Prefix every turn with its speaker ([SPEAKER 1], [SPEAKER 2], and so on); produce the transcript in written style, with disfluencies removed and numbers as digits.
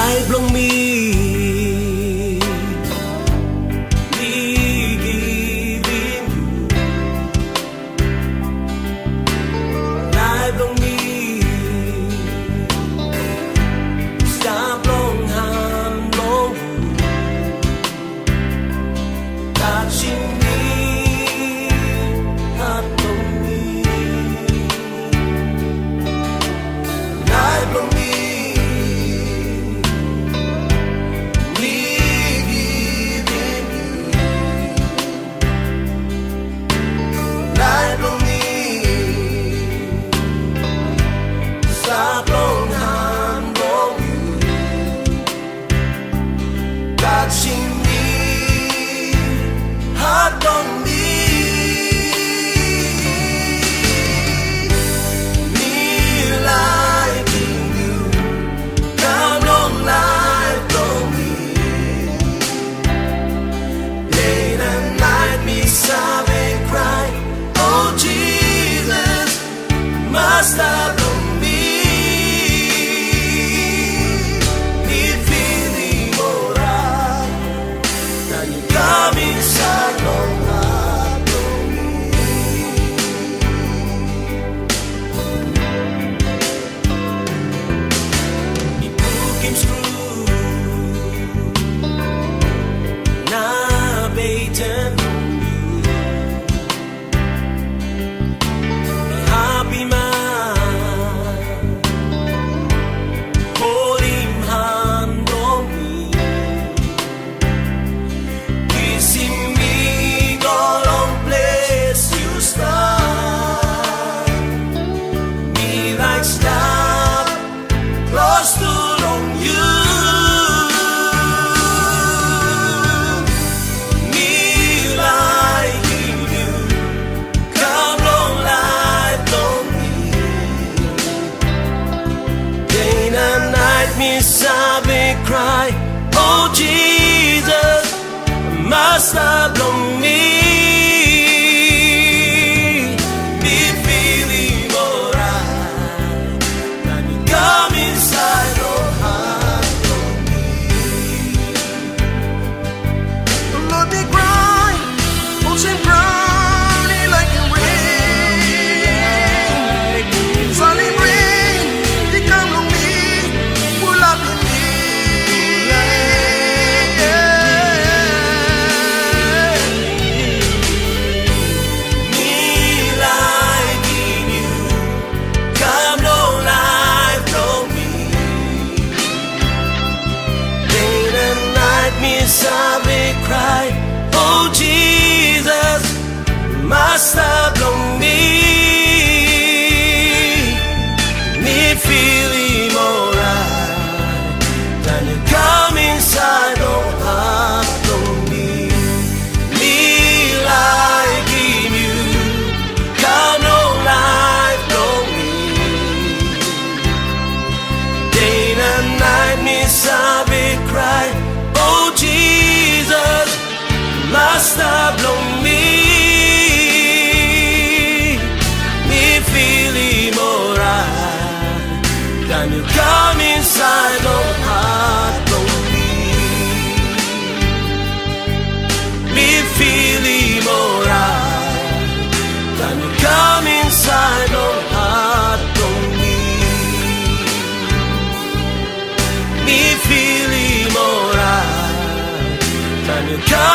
[SPEAKER 1] Laip long me giving you. Laip long me stop long hand long touching me heart long me. Laip long me touching me, heart on me. Me liking you, come on life on me. Day and night me sob and cry, oh Jesus, Master on me. Come inside long heart on me. Ipukim screw na baitan you. Happy man, hold him hand on me. Kissing me, God on place you start. Me like stop, close to long you. Me liking you, come long life on me. Day and night me sob and cry, oh Jesus, Master on me. Me feeling alright when you come inside your heart on me.
[SPEAKER 2] Lord, they cry, ocean brownie like the rain. Sunny rain, they come on me, pull up in me.
[SPEAKER 1] Sob and cry, oh Jesus, Master on me. Me feeling alright when you come inside your heart on me. Me liking you, come on life on me. Day and night me sob and cry, oh Jesus, Master blow me. Me feeling alright when you come inside your heart on me. Me feeling alright when you come inside your heart on me. Me feeling alright when you come